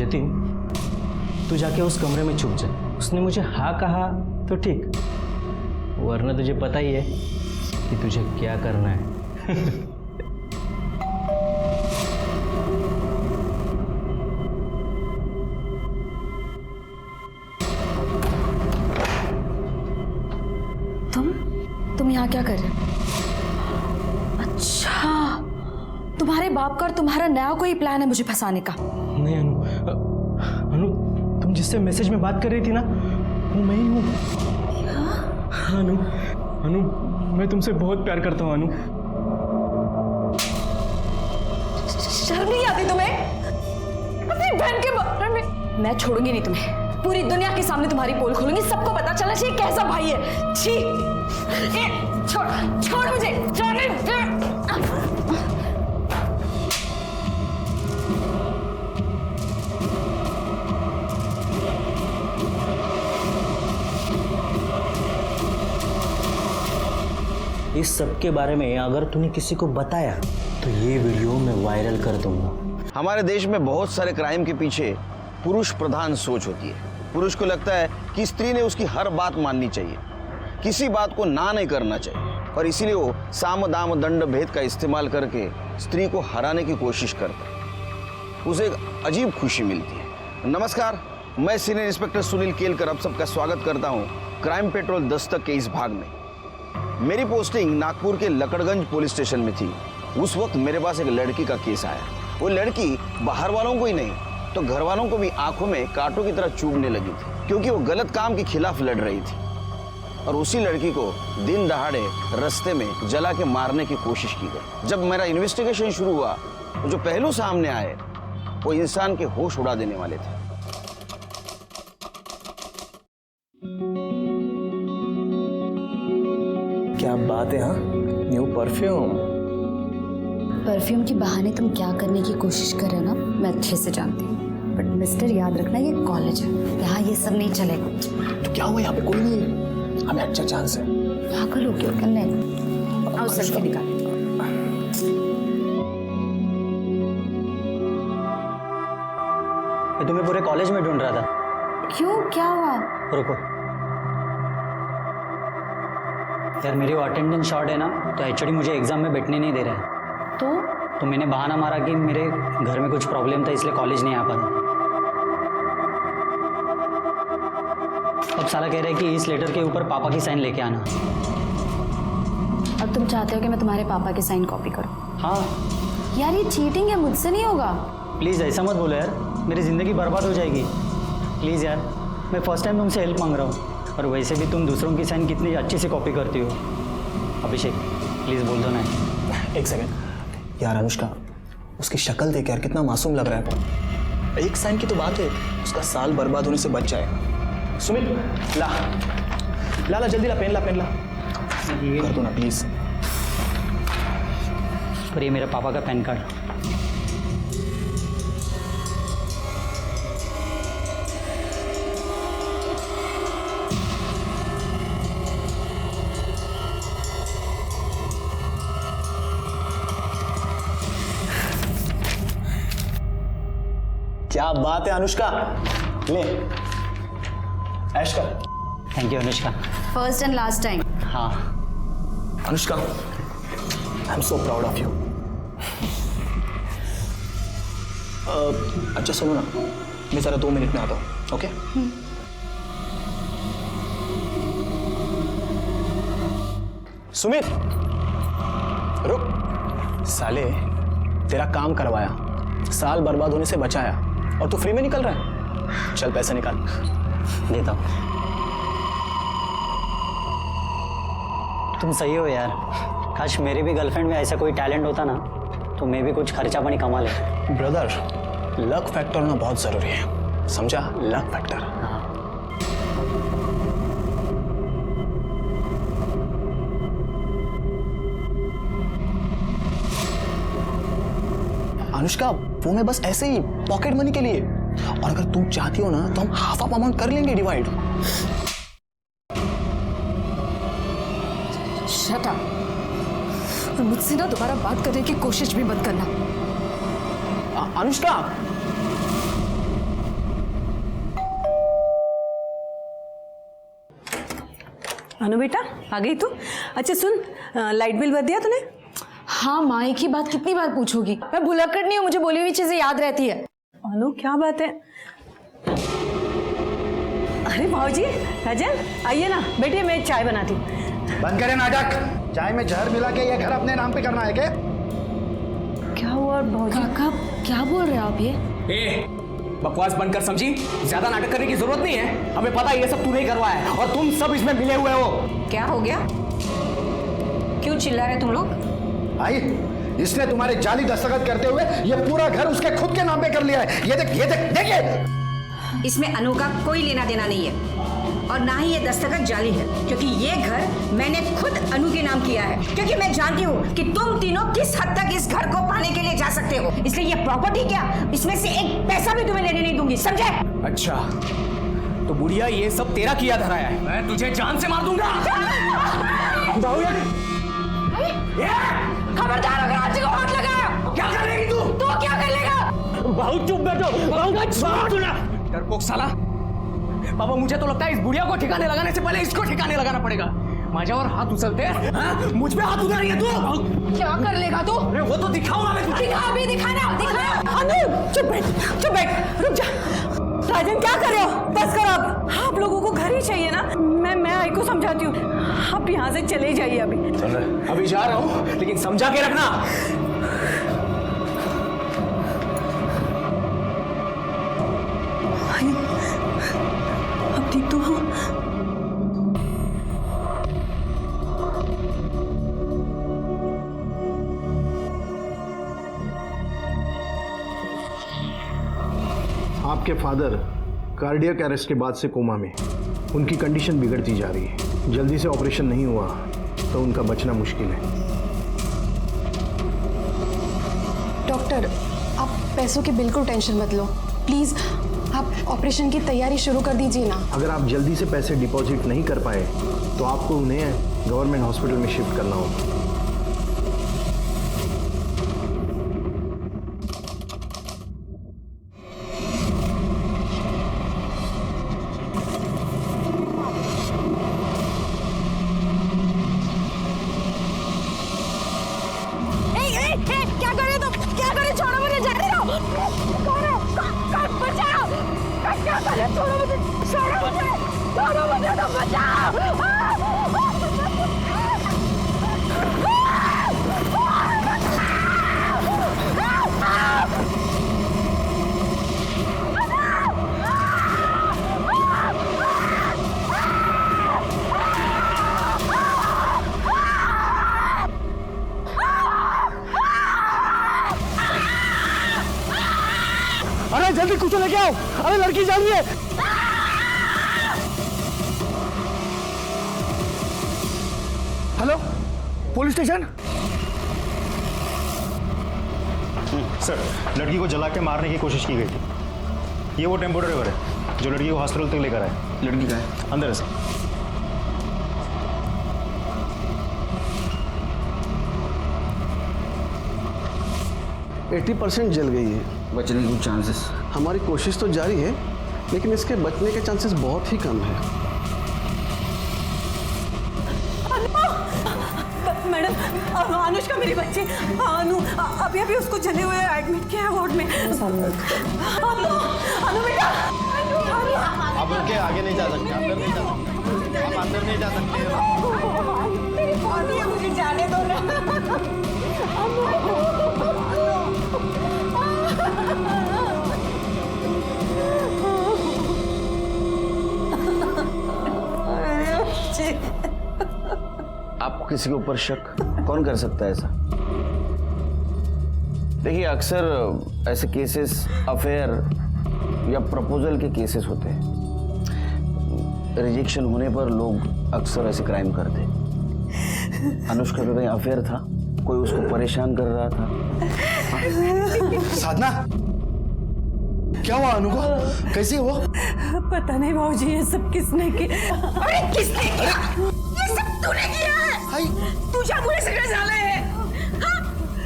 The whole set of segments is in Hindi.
जतिन, तू जाके उस कमरे में छुप जा। उसने मुझे हाँ कहा तो ठीक, वरना तुझे पता ही है कि तुझे क्या करना है। तुम यहाँ क्या कर रहे हो? अच्छा, तुम्हारे बाप का और तुम्हारा नया कोई प्लान है मुझे फंसाने का? नहीं अनु, तुम जिससे मैसेज में बात कर रही थी ना, वो मैं ही हूँ। हाँ अनु, मैं तुमसे बहुत प्यार करता हूँ अनु। शर्म नहीं आती तुम्हें? अपनी बहन के बारे में। मैं छोड़ूंगी नहीं तुम्हें, पूरी दुनिया के सामने तुम्हारी पोल खोलूंगी, सबको पता चलना चाहिए कैसा भाई है। छी, छोड़ मुझे, जाने दे। इस सब के बारे में अगर तूने किसी को बताया तो ये वीडियो मैं वायरल कर दूंगा। हमारे देश में बहुत सारे क्राइम के पीछे पुरुष प्रधान सोच होती है। पुरुष को लगता है कि स्त्री ने उसकी हर बात माननी चाहिए, किसी बात को ना नहीं करना चाहिए, और इसीलिए वो साम दाम दंड भेद का इस्तेमाल करके स्त्री को हराने की कोशिश करता है। उसे एक अजीब खुशी मिलती है। नमस्कार, मैं सीनियर इंस्पेक्टर सुनील केलकर आप सबका स्वागत करता हूँ क्राइम पेट्रोल दस्तक के इस भाग में। मेरी पोस्टिंग नागपुर के लकड़गंज पुलिस स्टेशन में थी। उस वक्त मेरे पास एक लड़की का केस आया। वो लड़की बाहर वालों को ही नहीं तो घर वालों को भी आंखों में कांटों की तरह चुभने लगी थी, क्योंकि वो गलत काम के खिलाफ लड़ रही थी। और उसी लड़की को दिन दहाड़े रास्ते में जला के मारने की कोशिश की गई। जब मेरा इन्वेस्टिगेशन शुरू हुआ तो जो पहलू सामने आए वो इंसान के होश उड़ा देने वाले थे। क्या बात है। हाँ, न्यू परफ्यूम के बहाने तुम क्या करने की कोशिश कर रहे हो ना, मैं अच्छे से जानती हूँ। बट मिस्टर, याद रखना ये कॉलेज है, यहाँ ये सब नहीं चलेगा। तो क्या हुआ, यहाँ पे कोई नहीं है, हमें अच्छा चांस है। पागल हो क्यों करने? आओ सेल्फी निकाल। मैं तुम्हें पूरे कॉलेज में ढूंढ रहा था। क्यों, क्या हुआ? रुको यार, मेरी वो अटेंडेंस शॉर्ट है ना, तो एचओडी मुझे एग्जाम में बैठने नहीं दे रहा है। तो मैंने बहाना मारा कि मेरे घर में कुछ प्रॉब्लम था, इसलिए कॉलेज नहीं आ पाया। अब साला कह रहा है कि इस लेटर के ऊपर पापा की साइन लेके आना। अब तुम चाहते हो कि मैं तुम्हारे पापा की साइन कॉपी करूं? हाँ यार ये चीटिंग है, मुझसे नहीं होगा। प्लीज़ ऐसा मत बोलो यार, मेरी ज़िंदगी बर्बाद हो जाएगी। प्लीज़ यार, मैं फर्स्ट टाइम तुमसे हेल्प मांग रहा हूँ, और वैसे भी तुम दूसरों की साइन कितनी अच्छी से कॉपी करती हो। अभिषेक प्लीज़ बोल दो ना। एक सेकंड यार, अनुष्का उसकी शक्ल देख यार, कितना मासूम लग रहा है। एक साइन की तो बात है, उसका साल बर्बाद होने से बच जाएगा। सुमित ला ला ला, जल्दी ला, पेन ला, पेन ला, कर दो ना प्लीज। और ये मेरे पापा का पैन कार्ड। क्या बात है अनुष्का, ले ऐश कर। Thank you Anushka. First and last time. हाँ Anushka, I am so proud of you. अच्छा सुनो ना, मैं जरा 2 मिनट में आता हूँ, ओके? सुमित रुक, साले तेरा काम करवाया, साल बर्बाद होने से बचाया, और तू फ्री में निकल रहा है। चल पैसे निकाल। देता हूँ। तुम सही हो यार, काश मेरी भी गर्लफ्रेंड में ऐसा कोई टैलेंट होता ना, तो मैं भी कुछ खर्चा पानी कमा लेता। ब्रदर, लक फैक्टर होना बहुत जरूरी है, समझा? Luck factor. हाँ अनुष्का, वो मैं बस ऐसे ही पॉकेट मनी के लिए, और अगर तुम चाहती हो ना तो हम हाफ ऑफ अमाउंट कर लेंगे डिवाइड। शट अप, और मुझसे ना दोबारा बात करने की कोशिश भी मत करना। अनुष्का, अनु बेटा आ गई तू? अच्छा सुन, लाइट बिल भर दिया तूने? हाँ माँ, एक ही बात कितनी बार पूछोगी? मैं भुलक्कड़ नहीं हूँ, मुझे बोली हुई चीजें याद रहती है। अनु क्या बात है? अरे भाजी, राजन आइए ना, बैठिए, मैं चाय बनाती हूँ। बंद करें नाटक। चाय में जहर मिला के ये घर अपने नाम पे करना है क्या? क्या हुआ भाजी? काका क्या बोल रहे हो आप ये? बकवास बंद कर, समझी? ज्यादा नाटक करने की जरूरत नहीं है, हमें पता है ये सब तूने ही करवाया है और तुम सब इसमें मिले हुए हो। क्या हो गया? क्यों चिल्ला रहे तुम लोग? भाई, इसने तुम्हारे जाली दस्तखत करते हुए ये पूरा घर उसके खुद के नाम पे कर लिया है। ये देख, देखिए। इसमें अनु का कोई लेना देना नहीं है और ना ही ये दस्तखत जाली है, क्योंकि ये घर मैंने खुद अनु के नाम किया है, क्योंकि मैं जानती हूँ कि तुम तीनों किस हद तक इस घर को पाने के लिए जा सकते हो। इसलिए ये प्रॉपर्टी क्या, इसमें से एक पैसा भी तुम्हें लेने नहीं दूंगी, समझे? अच्छा तो बुढ़िया ये सब तेरा किया धराया है, मैं तुझे जान से मार दूंगा। खबरदार अगर आज को हाथ लगाया। क्या कर लेगी तू? तो क्या कर लेगा? बहुत चुप बैठो, डरपोक साला। पापा मुझे तो लगता है इस बुढ़िया को ठिकाने लगाने से पहले इसको ठिकाने लगाना पड़ेगा। माझ्यावर हाथ उछलते हैं, हाँ? मुझ पे हाथ उठा रही है तू? क्या कर लेगा तू? अरे वो तो दिखाऊंगा मैं तुझे। दिखा, अभी दिखाना, दिखा। अनु चुप बैठ, रुक जा। राजन क्या कर रहे हो? बस करो अब, आप लोगों को घर ही चाहिए ना। मैं आई को समझाती हूँ, आप यहाँ से चले जाइए अभी। अभी जा रहा हूँ, लेकिन समझा के रखना। अब ठीक तो हो? आपके फादर कार्डियक अरेस्ट के बाद से कोमा में, उनकी कंडीशन बिगड़ती जा रही है। जल्दी से ऑपरेशन नहीं हुआ तो उनका बचना मुश्किल है। डॉक्टर, आप पैसों की बिल्कुल टेंशन मत लो, प्लीज़ आप ऑपरेशन की तैयारी शुरू कर दीजिए ना। अगर आप जल्दी से पैसे डिपॉजिट नहीं कर पाए तो आपको उन्हें गवर्नमेंट हॉस्पिटल में शिफ्ट करना होगा। क्या कर रहे हो तुम? क्या कर रहे हो? छोड़ो मुझे, जाने दो। बचाओ, क्या कर रहे हो? छोड़ो मुझे, तुम बचाओ। अरे जल्दी कुछ लेके आओ, अरे लड़की जा रही है। Hello, police station. सर, लड़की को जला के मारने की कोशिश की गई थी। ये वो टेम्पो ड्राइवर है जो लड़की को हॉस्पिटल तक लेकर आया। लड़की का है अंदर है सर। 80% जल गई है। बचने के चांसेस? हमारी कोशिश तो जारी है, लेकिन इसके बचने के चांसेस बहुत ही कम है। मैडम, अनुष्का मेरी बच्ची अनु अभी उसको जले हुए एडमिट किया है वार्ड में। अनु बेटा, आप उनके आगे नहीं जा सकते, अंदर नहीं जा सकते, आप अंदर नहीं जा सकते। मेरी बॉडी है, मुझे जाने दो ना। आपको किसी के ऊपर शक कौन कर सकता है ऐसा? देखिए, अक्सर ऐसे केसेस अफेयर या प्रपोजल के केसेस होते हैं। रिजेक्शन होने पर लोग अक्सर ऐसे क्राइम करते हैं। अनुष्का का कहीं अफेयर था, कोई उसको परेशान कर रहा था। साधना, क्या हुआ अनु को? कैसे हुआ? पता नहीं भाजी, ये सब किसने किया? अरे किसने किया? ये सब तूने किया है। तू जादू से साले है, हाँ?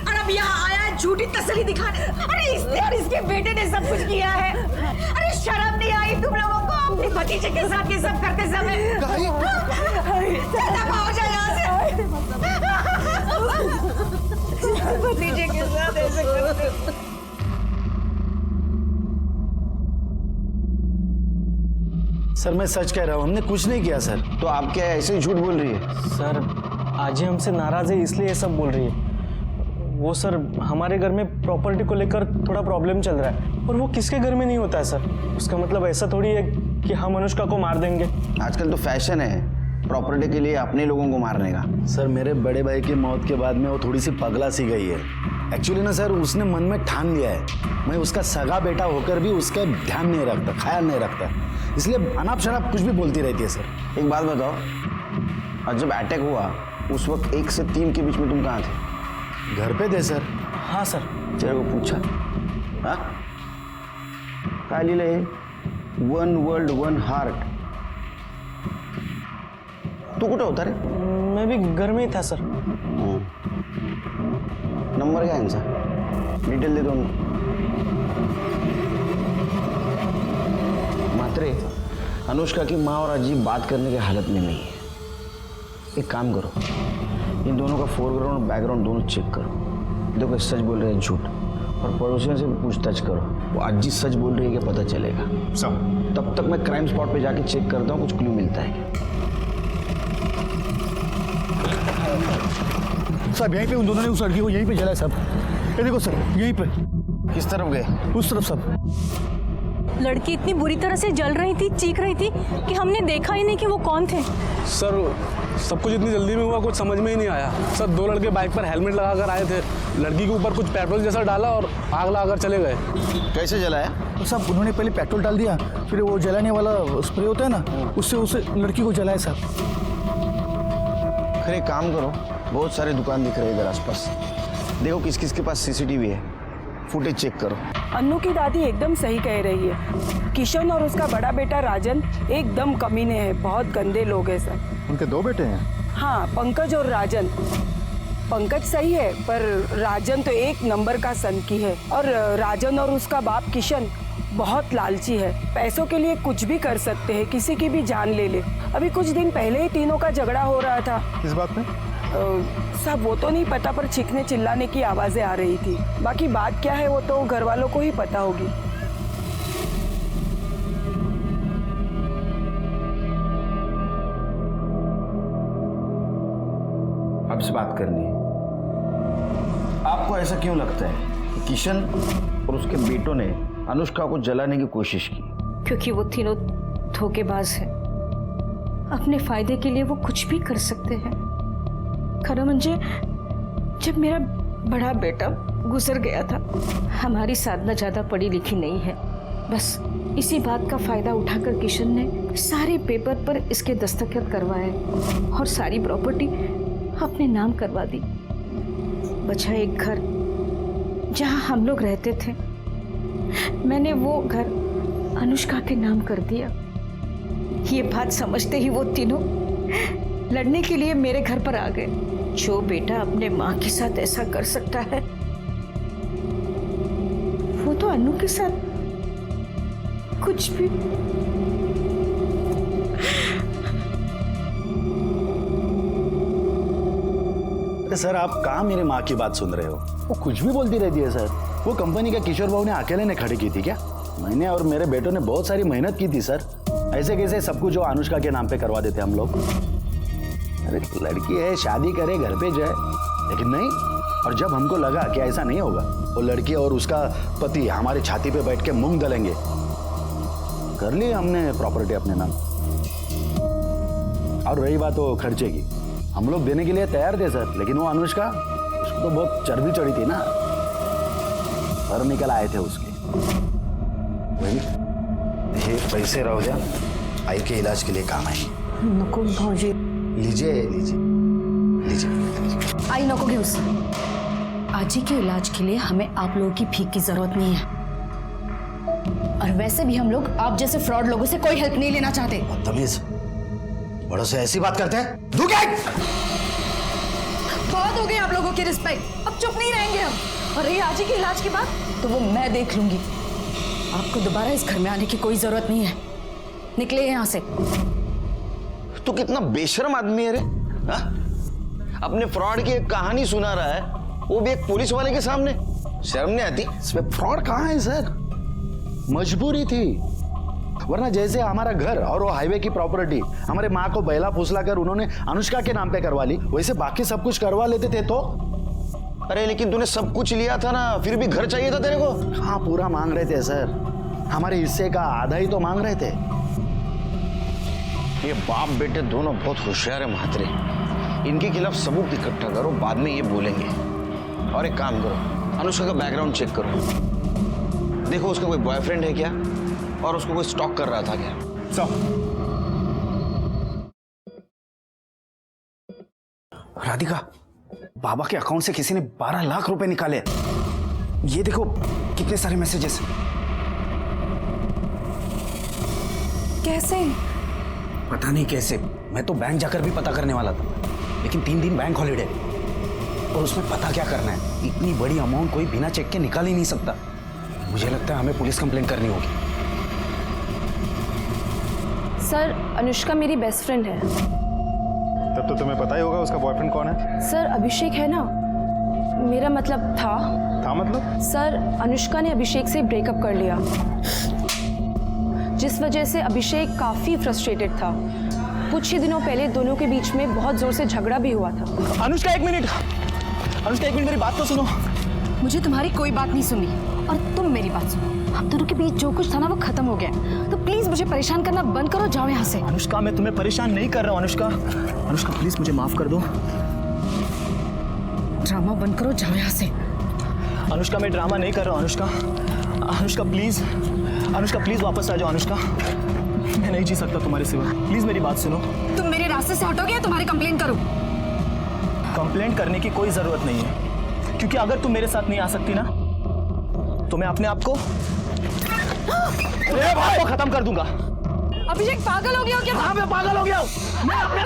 और अब यहाँ आया है झूठी तसल्ली दिखाने। अरे इसने और इसके बेटे ने सब कुछ किया है। अरे शर्म नहीं आई तुम लोगों को? एक भतीजे के साथ ये सब करते समय दफा हो जाए यहाँ से। भतीजे के साथ ऐसे करते। सर मैं सच कह रहा हूँ, हमने कुछ नहीं किया सर। तो आप क्या ऐसे ही झूठ बोल रही है? सर आज ही हमसे नाराज है इसलिए ये सब बोल रही है। वो सर हमारे घर में प्रॉपर्टी को लेकर थोड़ा प्रॉब्लम चल रहा है और वो किसके घर में नहीं होता है सर। उसका मतलब ऐसा थोड़ी है कि हम अनुष्का को मार देंगे। आजकल तो फैशन है प्रॉपर्टी के लिए अपने लोगों को मारने का। सर मेरे बड़े भाई की मौत के बाद में वो थोड़ी सी पगला सी गई है। एक्चुअली ना सर उसने मन में ठान लिया है मैं उसका सगा बेटा होकर भी उसका ध्यान नहीं रखता, ख्याल नहीं रखता, इसलिए अनाप शनाप कुछ भी बोलती रहती है सर। एक बात बताओ, और जब अटैक हुआ उस वक्त 1 से 3 के बीच में तुम कहाँ थे? घर पे थे सर। हाँ सर। तेरे को पूछा? हाँ काय लिहिलंय? 1 वर्ल्ड 1 हार्ट। तू कुठं होता रे? मैं भी घर में ही था सर। नंबर क्या है इनका? डिटेल दे दो उनको। मात्रे अनुष्का की माँ और अजीब बात करने की हालत में नहीं है। एक काम करो, इन दोनों का फोरग्राउंड और बैकग्राउंड दोनों चेक करो। देखो सच बोल रहे हैं झूठ, और पड़ोसियों से भी पूछताछ करो। वो अजीब सच बोल रही है क्या पता चलेगा। सब तब तक मैं क्राइम स्पॉट पे जाके चेक करता हूँ, कुछ क्लू मिलता है क्या। साहब यहीं पे उन दोनों ने उस लड़की को यहीं पे जलाया साहब। ये देखो सर यहीं पे। किस तरफ गए? उस तरफ साहब। लड़की इतनी बुरी तरह से जल रही थी, चीख रही थी कि हमने देखा ही नहीं कि वो कौन थे। सर सब कुछ इतनी जल्दी में हुआ, कुछ समझ में ही नहीं आया। सर 2 लड़के बाइक पर हेलमेट लगाकर आए थे, लड़की के ऊपर कुछ पेट्रोल जैसा डाला और आग लगाकर चले गए। कैसे जलाया? तो साहब उन्होंने पहले पेट्रोल डाल दिया, फिर वो जलाने वाला स्प्रे होता है ना, उससे उसे लड़की को जलाया साहब। फिर एक काम करो, बहुत सारे दुकान दिख रहे हैं इधर आसपास, देखो किस किस के पास सीसीटीवी है, फुटेज चेक करो। अन्नू की दादी एकदम सही कह रही है। किशन और उसका बड़ा बेटा राजन एकदम कमीने हैं, बहुत गंदे लोग हैं सर। उनके 2 बेटे हैं? हाँ, पंकज और राजन। पंकज सही है पर राजन तो 1 नंबर का सनकी है। और राजन और उसका बाप किशन बहुत लालची है, पैसों के लिए कुछ भी कर सकते हैं, किसी की भी जान ले ले। अभी कुछ दिन पहले ही तीनों का झगड़ा हो रहा था। किस बात पे? सब वो तो नहीं पता, पर चीखने चिल्लाने की आवाजें आ रही थी। बाकी बात क्या है वो तो घर वालों को ही पता होगी। अब से बात करनी है। आपको ऐसा क्यों लगता है कि किशन और उसके बेटों ने अनुष्का को जलाने की कोशिश की? क्योंकि वो तीनों धोखेबाज हैं। अपने फायदे के लिए वो कुछ भी कर सकते हैं। खरा म्हणजे जब मेरा बड़ा बेटा गुजर गया था, हमारी साधना ज्यादा पढ़ी लिखी नहीं है, बस इसी बात का फायदा उठाकर किशन ने सारे पेपर पर इसके दस्तखत करवाए और सारी प्रॉपर्टी अपने नाम करवा दी। बचा एक घर जहां हम लोग रहते थे, मैंने वो घर अनुष्का के नाम कर दिया। ये बात समझते ही वो तीनों लड़ने के लिए मेरे घर पर आ गए। जो बेटा अपने माँ के साथ ऐसा कर सकता है, वो तो अनु के साथ कुछ भी। सर आप कहाँ मेरी माँ की बात सुन रहे हो? वो कुछ भी बोलती रहती है सर। वो कंपनी का किशोर बाबू ने अकेले ने खड़ी की थी क्या? मैंने और मेरे बेटों ने बहुत सारी मेहनत की थी सर। ऐसे कैसे सब कुछ जो अनुष्का के नाम पे करवा देते हम लोग। अरे लड़की है, शादी करे, घर पे जाए, लेकिन नहीं। और जब हमको लगा कि ऐसा नहीं होगा, वो लड़की और उसका पति हमारे छाती पे बैठ के मूंग दलेंगे, कर ली हमने प्रॉपर्टी अपने नाम। और रही बात वो खर्चे की, हम लोग देने के लिए तैयार थे सर, लेकिन वो अनुष्का, उसको तो बहुत चर्बी चढ़ी थी ना, पर निकल आए थे उसके। वही ये पैसे रहो जा, आई के इलाज के लिए काम आए। नको भाऊजी, लीजिए लीजिए लीजिए। आई नको घेऊस। आजी के इलाज के लिए हमें आप लोगों की भीख की जरूरत नहीं है, और वैसे भी हम लोग आप जैसे फ्रॉड लोगों से कोई हेल्प नहीं लेना चाहते। तमीज, बड़ों से ऐसी बात करते हैं? बहुत हो गई आप लोगों की रिस्पेक्ट, अब चुप नहीं रहेंगे हम। और रही आजी के इलाज की बात, तो वो मैं देख लूंगी। आपको दोबारा इस घर में आने की कोई जरूरत नहीं है। निकले यहाँ से। तू कितना बेशर्म आदमी है रे, हा? अपने फ्रॉड की एक कहानी सुना रहा है, वो भी एक पुलिस वाले के सामने। शर्म नहीं आती? इसमें फ्रॉड कहाँ है सर? मजबूरी थी, वरना जैसे हमारा घर और वो हाईवे की प्रॉपर्टी हमारे माँ को बैला फुसला कर उन्होंने अनुष्का के नाम पे करवा ली, वैसे बाकी सब कुछ करवा लेते थे। तो अरे लेकिन तूने सब कुछ लिया था ना, फिर भी घर चाहिए था तेरे को। हाँ, पूरा मांग रहे थे सर, हमारे हिस्से का आधा ही तो मांग रहे थे। ये बाप बेटे दोनों बहुत होशियार है महात्रे, इनके खिलाफ सबूत इकट्ठा करो, बाद में ये बोलेंगे। और एक काम करो, अनुष्का का बैकग्राउंड चेक करो, देखो उसका कोई बॉयफ्रेंड है क्या और उसको कोई स्टॉक कर रहा था क्या। राधिका, बाबा के अकाउंट से किसी ने 12 लाख रुपए निकाले। ये देखो कितने सारे मैसेजेस। कैसे? पता नहीं कैसे, मैं तो बैंक जाकर भी पता करने वाला था, लेकिन 3 दिन बैंक हॉलीडे और उसमें पता क्या करना है। इतनी बड़ी अमाउंट कोई बिना चेक के निकाल ही नहीं सकता। मुझे लगता है हमें पुलिस कंप्लेंट करनी होगी। सर, अनुष्का मेरी बेस्ट फ्रेंड है। तब तो तुम्हें पता ही होगा उसका बॉयफ्रेंड कौन है। सर, अभिषेक है ना, मेरा मतलब था मतलब? सर, अनुष्का ने अभिषेक से ब्रेकअप कर लिया, जिस वजह से अभिषेक काफी फ्रस्ट्रेटेड था। कुछ ही दिनों पहले दोनों के बीच में बहुत जोर से झगड़ा भी हुआ था। अनुष्का एक मिनट, मेरी बात तो सुनो। मुझे तुम्हारी कोई बात नहीं सुनी और तुम मेरी बात सुनो। हम दोनों के बीच जो कुछ था ना वो खत्म हो गया, तो प्लीज मुझे परेशान करना बंद करो, जाओ यहाँ से। अनुष्का, मैं तुम्हें परेशान नहीं कर रहा हूँ। अनुष्का प्लीज मुझे माफ कर दो। ड्रामा बंद करो, जाओ यहाँ से। अनुष्का, मैं ड्रामा नहीं कर रहा हूँ। अनुष्का प्लीज वापस आ जाओ। अनुष्का, मैं नहीं जी सकता तुम्हारे सिवा, प्लीज मेरी बात सुनो। तुम मेरे रास्ते से हटोगे या तुम्हारी कंप्लेंट करूं? कंप्लेंट करने की कोई जरूरत नहीं है, क्योंकि अगर तुम मेरे साथ नहीं आ सकती ना, तो मैं अपने आप को खत्म कर दूंगा। अभिषेक पागल हो गया हो क्या? हाँ, मैं पागल हो गया हूँ। मैं अपने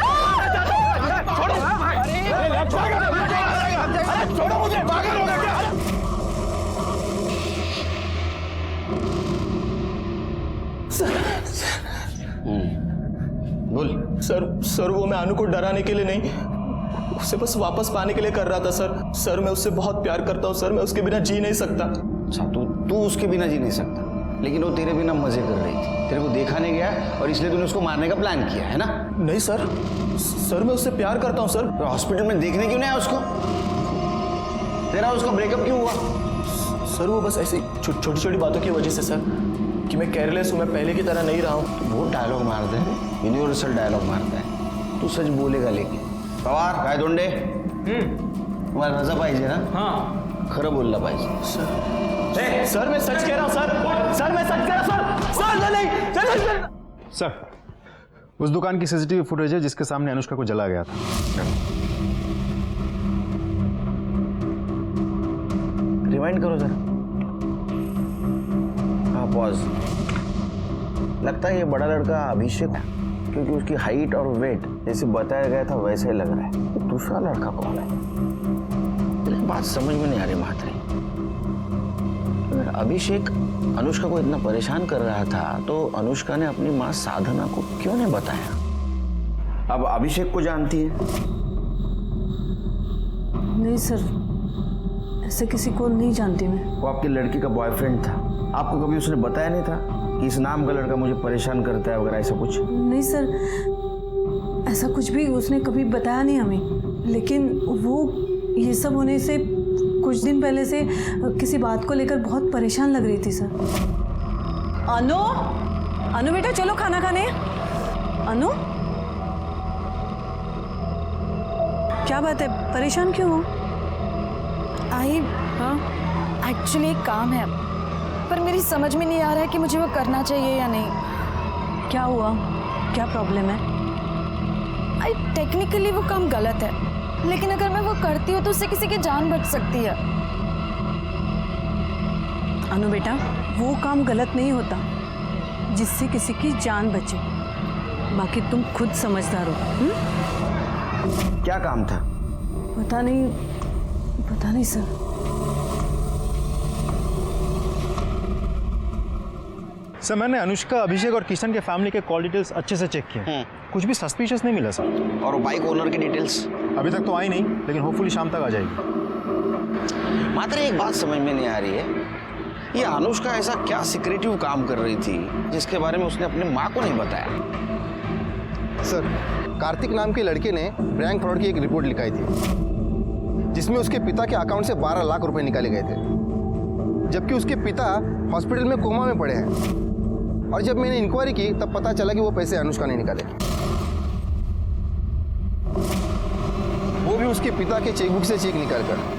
छोड़ो मुझे, पागल हो गया क्या? बोल। सर वो मैं अनु को डराने के लिए नहीं, उसे बस वापस पाने के लिए कर रहा था सर, मैं उससे बहुत प्यार करता हूँ सर, मैं उसके बिना जी नहीं सकता। अच्छा, तू उसके बिना जी नहीं सकता, लेकिन वो तेरे बिना मजे कर रही थी, तेरे को देखा नहीं गया और इसलिए तूने उसको मारने का प्लान किया है ना? नहीं सर, मैं उससे प्यार करता हूँ सर। तो हॉस्पिटल में देखने क्यों नहीं आया उसको? तेरा उसका ब्रेकअप क्यों हुआ? सर वो बस ऐसी छोटी छोटी बातों की वजह से सर, कि मैं केयरलेस हूँ, मैं पहले की तरह नहीं रहा हूँ। बहुत डायलॉग मारते हैं, यूनिवर्सल डायलॉग मारता है। तू सच बोलेगा लेकिन। पवार काय दोंडे, तुम्हाला रजा पाहिजे ना? हाँ, खरं बोलला पाहिजे। सर मैं सच कह रहा हूँ सर मैं सच कह रहा हूँ सर नहीं। सर, उस दुकान की सीसीटीवी फुटेज है जिसके सामने अनुष्का को जला गया था। रिवाइंड करो सर। हाँ, पॉज। लगता है ये बड़ा लड़का अभिषेक है, क्योंकि उसकी हाइट और वेट जैसे बताया गया था वैसे ही लग रहा है। तो दूसरा लड़का कौन है? लेकिन बात समझ में नहीं आ रही महात्रे। अगर अभिषेक अनुष्का को इतना परेशान कर रहा था तो अनुष्का ने अपनी माँ साधना को क्यों नहीं बताया? अब अभिषेक को जानती है? नहीं सर, ऐसे किसी को नहीं जानती मैं। वो आपकी लड़की का बॉयफ्रेंड था, आपको कभी उसने बताया नहीं था कि इस नाम का लड़का मुझे परेशान करता है वगैरह ऐसा कुछ? नहीं सर, ऐसा कुछ भी उसने कभी बताया नहीं हमें, लेकिन वो ये सब होने से कुछ दिन पहले से किसी बात को लेकर बहुत परेशान लग रही थी सर। अनु बेटा चलो खाना खाने। अनु, क्या बात है, परेशान क्यों हो? हाँ, एक्चुअली एक काम है, पर मेरी समझ में नहीं आ रहा है कि मुझे वो करना चाहिए या नहीं। क्या हुआ, क्या प्रॉब्लम है? टेक्निकली वो काम गलत है, लेकिन अगर मैं वो करती हूँ तो उससे किसी की जान बच सकती है। अनु बेटा, वो काम गलत नहीं होता जिससे किसी की जान बचे, बाकी तुम खुद समझदार हो। क्या काम था? पता नहीं सर। सर मैंने अनुष्का, अभिषेक और किशन के फैमिली के कॉल डिटेल्स अच्छे से चेक किए, कुछ भी सस्पिशियस नहीं मिला सर। और बाइक ओनर की डिटेल्स? अभी तक तो आई नहीं, लेकिन होपफुली शाम तक आ जाएगी। मात्र एक बात समझ में नहीं आ रही है, ये अनुष्का ऐसा क्या सीक्रेटिव काम कर रही थी जिसके बारे में उसने अपनी माँ को नहीं बताया? सर, कार्तिक नाम के लड़के ने बैंक फ्रॉड की एक रिपोर्ट लिखाई थी, जिसमें उसके पिता के अकाउंट से 12 लाख रुपए निकाले गए थे, जबकि उसके पिता हॉस्पिटल में कोमा में पड़े हैं। और जब मैंने इंक्वायरी की तब पता चला कि वो पैसे अनुष्का ने निकाले, वो भी उसके पिता के चेकबुक से चेक निकालकर।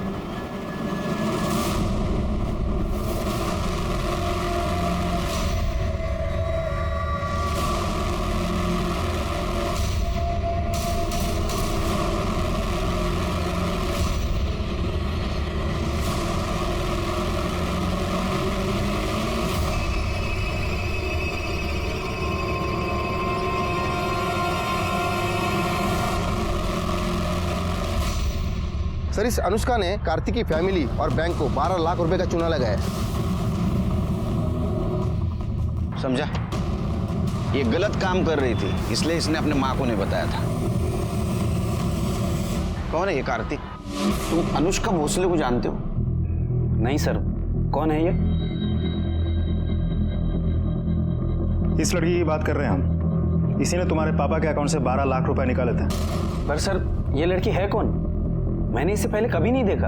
सर, इस अनुष्का ने कार्तिक की फैमिली और बैंक को 12 लाख रुपए का चूना लगाया। समझा? ये गलत काम कर रही थी, इसलिए इसने अपने माँ को नहीं बताया था। कौन है ये कार्तिक? तुम अनुष्का भोसले को जानते हो? नहीं सर, कौन है ये? इस लड़की की बात कर रहे हैं हम। इसी ने तुम्हारे पापा के अकाउंट से 12 लाख रुपए निकाले थे। पर सर, ये लड़की है कौन? मैंने इसे पहले कभी नहीं देखा,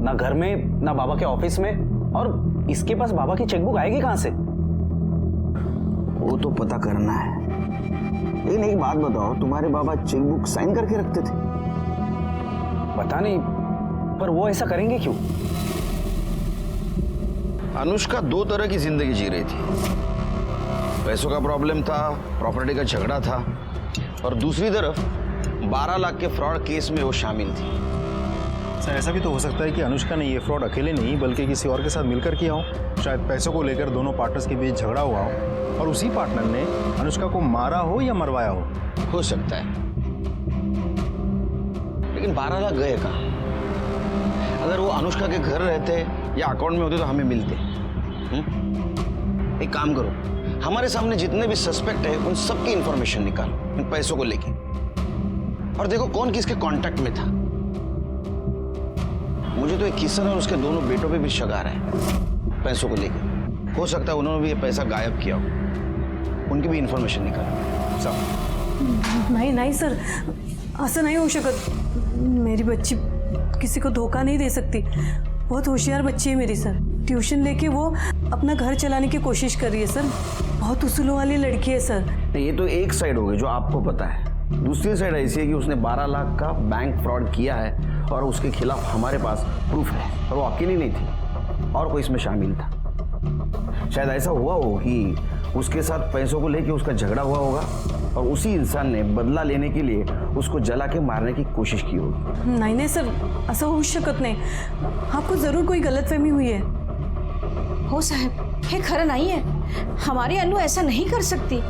ना घर में ना बाबा के ऑफिस में, और इसके पास बाबा की चेकबुक आएगी कहां से? वो तो पता करना है। लेकिन एक बात बताओ, तुम्हारे बाबा चेकबुक साइन करके रखते थे? पता नहीं, पर वो ऐसा करेंगे क्यों? अनुष्का दो तरह की जिंदगी जी रही थी। पैसों का प्रॉब्लम था, प्रॉपर्टी का झगड़ा था, और दूसरी तरफ 12 लाख के फ्रॉड केस में वो शामिल थी। सर, ऐसा भी तो हो सकता है कि अनुष्का ने ये फ्रॉड अकेले नहीं बल्कि किसी और के साथ मिलकर किया हो। शायद पैसों को लेकर दोनों पार्टनर्स के बीच झगड़ा हुआ हो और उसी पार्टनर ने अनुष्का को मारा हो या मरवाया हो सकता है। लेकिन 12 लाख गए कहाँ? अगर वो अनुष्का के घर रहते या अकाउंट में होते तो हमें मिलते। एक काम करो, हमारे सामने जितने भी सस्पेक्ट है उन सबकी इंफॉर्मेशन निकालो इन पैसों को लेके, और देखो कौन किसके कांटेक्ट में था। मुझे तो एक किशन और उसके दोनों बेटों पे भी शक आ रहा है पैसों को लेके। हो सकता है उन्होंने भी ये पैसा गायब किया हो, उनकी भी इंफॉर्मेशन निकालो। सब नहीं सर, असं नहीं हो शकत। मेरी बच्ची किसी को धोखा नहीं दे सकती। बहुत होशियार बच्ची है मेरी सर। ट्यूशन लेके वो अपना घर चलाने की कोशिश कर रही है सर। बहुत उसूलों वाली लड़की है सर। ये तो एक साइड हो गई जो आपको पता है। दूसरी साइड ऐसी है कि उसने 12 लाख का बैंक फ्रॉड किया है और उसके खिलाफ हमारे पास प्रूफ है, और वो अकेली नहीं थी और कोई इसमें शामिल था। शायद ऐसा हुआ हो कि उसके साथ पैसों को लेके उसका झगड़ा हुआ होगा और उसी इंसान ने बदला लेने के लिए उसको जला के मारने की कोशिश की होगी। नहीं सर, असं होऊ शकत नाही। आपको जरूर कोई गलतफहमी हुई है। हो साहब, हे खरं नहीं है। हमारी अनु ऐसा नहीं कर सकती।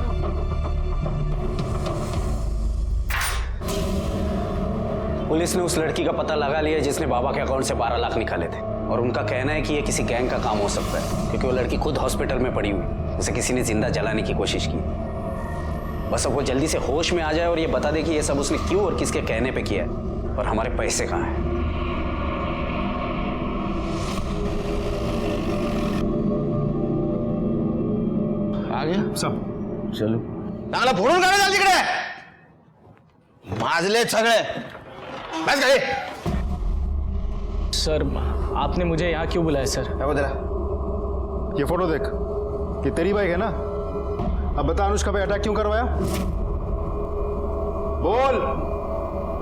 पुलिस ने उस लड़की का पता लगा लिया जिसने बाबा के अकाउंट से 12 लाख निकाले थे, और उनका कहना है कि ये किसी गैंग का काम हो सकता है, क्योंकि वो लड़की खुद हॉस्पिटल में पड़ी हुई, उसे किसी ने जिंदा जलाने की कोशिश की। बस अब वो जल्दी से होश में आ जाए और ये बता दे कि ये सब उसने क्यों और किसके कहने पे किया है, और हमारे पैसे कहाँ हैं। आ गया सब? चलो चांगला फोडून काढा चाल तिकडे, माजले सगळे। बस गए। सर, आपने मुझे यहाँ क्यों बुलाया सर? क्या बता? ये फोटो देख, ये तेरी बाइक है ना? अब बता अनुष्का पे अटैक क्यों करवाया? बोल।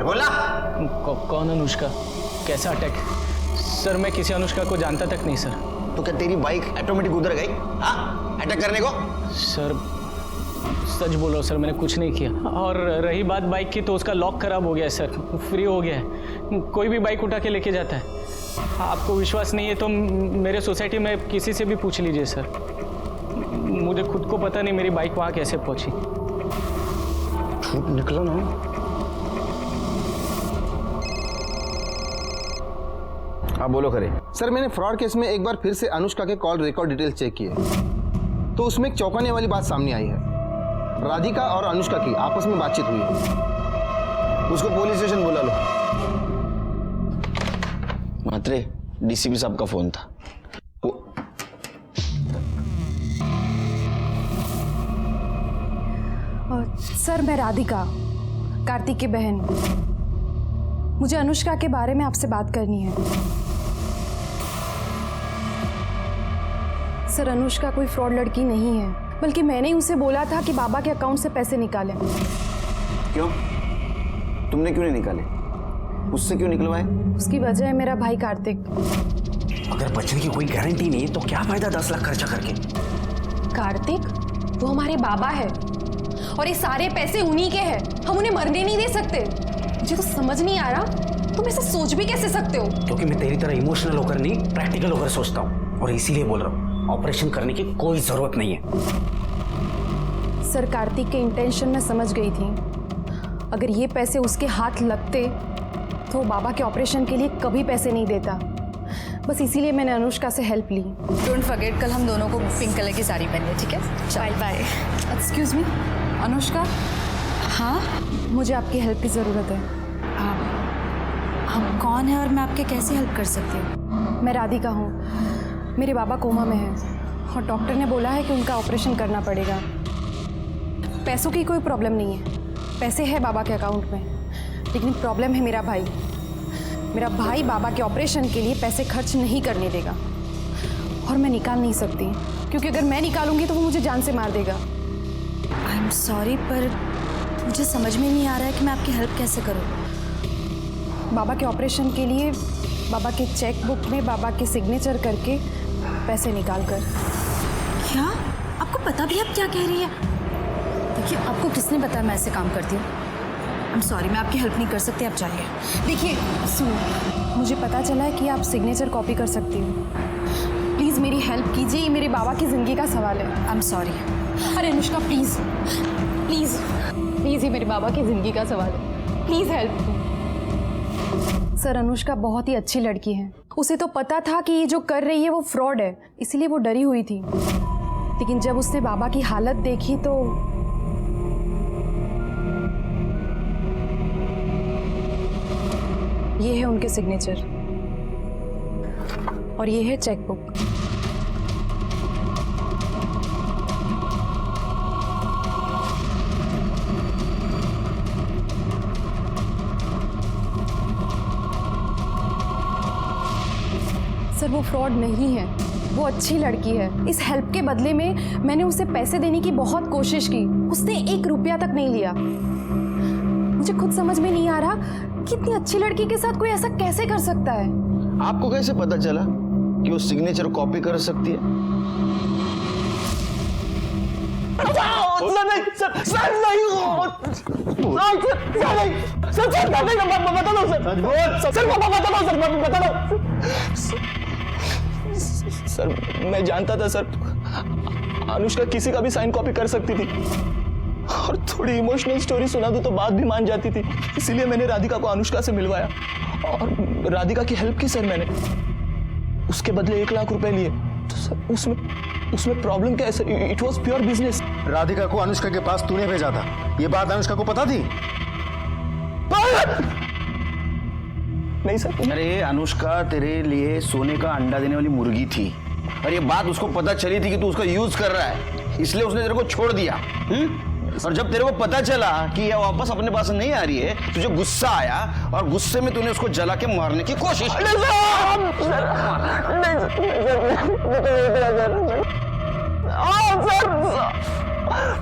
बोला। कौन अनुष्का? कैसा अटैक? सर, मैं किसी अनुष्का को जानता तक नहीं सर। तो क्या तेरी बाइक ऑटोमेटिक उधर गई हाँ अटैक करने को? सर सच बोलो सर, मैंने कुछ नहीं किया। और रही बात बाइक की, तो उसका लॉक खराब हो गया है सर, फ्री हो गया है। कोई भी बाइक उठा के लेके जाता है। आपको विश्वास नहीं है तो मेरे सोसाइटी में किसी से भी पूछ लीजिए सर। मुझे खुद को पता नहीं मेरी बाइक वहाँ कैसे पहुँची। झूठ निकला ना। हाँ बोलो करे। सर, मैंने फ्रॉड केस में एक बार फिर से अनुष्का के कॉल रिकॉर्ड डिटेल्स चेक किए। तो उसमें एक चौंकाने वाली बात सामने आई है। राधिका और अनुष्का की आपस में बातचीत हुई है। उसको पुलिस स्टेशन बुला लो। मात्रे, डीसीपी साहब का फोन था। सर, मैं राधिका, कार्तिक की बहन। मुझे अनुष्का के बारे में आपसे बात करनी है। सर, अनुष्का कोई फ्रॉड लड़की नहीं है, बल्कि मैंने उसे बोला था कि बाबा के अकाउंट से पैसे निकालें। क्यों? तुमने क्यों नहीं निकाले? उससे क्यों निकलवाए? उसकी वजह है मेरा भाई कार्तिक। अगर बचने की कोई गारंटी नहीं है तो क्या फायदा 10 लाख खर्चा करके? कार्तिक, वो हमारे बाबा है और ये सारे पैसे उन्हीं के हैं। हम उन्हें मरने नहीं दे सकते। मुझे तो समझ नहीं आ रहा, तुम ऐसा सोच भी कैसे सकते हो? क्योंकि मैं तेरी तरह इमोशनल होकर नहीं, प्रैक्टिकल होकर सोचता हूँ, और इसीलिए बोल रहा हूँ ऑपरेशन करने की कोई जरूरत नहीं है। सर, कार्तिक के इंटेंशन मैं समझ गई थी। अगर ये पैसे उसके हाथ लगते तो बाबा के ऑपरेशन के लिए कभी पैसे नहीं देता। बस इसीलिए मैंने अनुष्का से हेल्प ली। डोंट फॉरगेट, कल हम दोनों को पिंक कलर की साड़ी पहननी, ठीक है? Bye bye. Excuse me, Anushka. हाँ, मुझे आपकी हेल्प की ज़रूरत है। हम कौन है और मैं आपके कैसे हेल्प कर सकती हूँ? मैं राधिका हूँ। मेरे बाबा कोमा में हैं और डॉक्टर ने बोला है कि उनका ऑपरेशन करना पड़ेगा। पैसों की कोई प्रॉब्लम नहीं है, पैसे है बाबा के अकाउंट में, लेकिन प्रॉब्लम है मेरा भाई। मेरा भाई बाबा के ऑपरेशन के लिए पैसे खर्च नहीं करने देगा और मैं निकाल नहीं सकती, क्योंकि अगर मैं निकालूंगी तो वो मुझे जान से मार देगा। आई एम सॉरी, पर मुझे समझ में नहीं आ रहा है कि मैं आपकी हेल्प कैसे करूँ। बाबा के ऑपरेशन के लिए बाबा के चेक बुक में बाबा के सिग्नेचर करके पैसे निकाल कर। क्या आपको पता भी आप क्या कह रही है? देखिए, आपको किसने बताया मैं ऐसे काम करती हूँ? आई एम सॉरी, मैं आपकी हेल्प नहीं कर सकती, आप जाइए। देखिए सुनो, मुझे पता चला है कि आप सिग्नेचर कॉपी कर सकती हो। प्लीज़ मेरी हेल्प कीजिए, ये मेरे बाबा की ज़िंदगी का सवाल है। I am sorry. अरे अनुष्का, प्लीज़ प्लीज़ प्लीज़, ये मेरे बाबा की ज़िंदगी का सवाल है, प्लीज़ हेल्प। सर, अनुष्का बहुत ही अच्छी लड़की है। उसे तो पता था कि ये जो कर रही है वो फ्रॉड है, इसीलिए वो डरी हुई थी। लेकिन जब उसने बाबा की हालत देखी तो ये है उनके सिग्नेचर और ये है चेक बुक। सर, वो फ्रॉड नहीं है, वो अच्छी लड़की है। इस हेल्प के बदले में मैंने उसे पैसे देने की बहुत कोशिश की, उसने 1 रुपया तक नहीं लिया। मुझे खुद समझ में नहीं आ रहा कि इतनी अच्छी लड़की के साथ कोई ऐसा कैसे कर सकता है। आपको कैसे पता चला कि वो सिग्नेचर कॉपी कर सकती है? सर, मैं जानता था सर, अनुष्का किसी का भी साइन कॉपी कर सकती थी और थोड़ी इमोशनल स्टोरी सुना दूं तो बात भी मान जाती थी। इसीलिए मैंने राधिका को अनुष्का से मिलवाया और राधिका की हेल्प की सर मैंने। उसके बदले 1 लाख रुपए लिए। तो सर उसमें प्रॉब्लम क्या है sir? It was pure business. Radhika को अनुष्का के पास तूने भेजा था, ये बात अनुष्का को पता थी? नहीं सर। अरे अनुष्का तेरे लिए सोने का अंडा देने वाली मुर्गी थी और ये बात उसको पता चली थी कि तू उसका यूज कर रहा है, इसलिए उसने तेरे को छोड़ दिया। और जब तेरे को पता चला कि ये वापस अपने पास नहीं आ रही है, तुझे गुस्सा आया और गुस्से में तूने उसको जला के मारने की कोशिश की।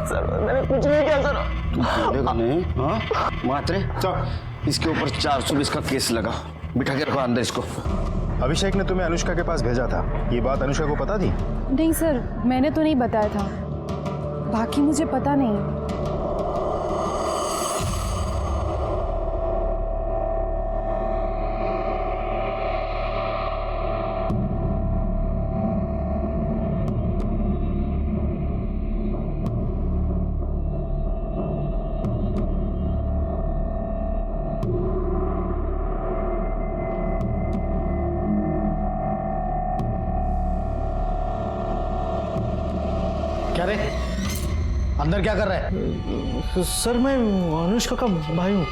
सर, मैंने कुछ नहीं किया सर। देखो नहीं, हाँ मात्रे, इसके ऊपर 420 का केस लगा। बिठा के रखो अंदर इसको। अभिषेक ने तुम्हें अनुष्का के पास भेजा था, ये बात अनुष्का को पता थी? नहीं सर, मैंने तो नहीं बताया था, बाकी मुझे पता नहीं। क्या रे, अंदर क्या कर रहा है? सर मैं अनुष्का का भाई हूँ,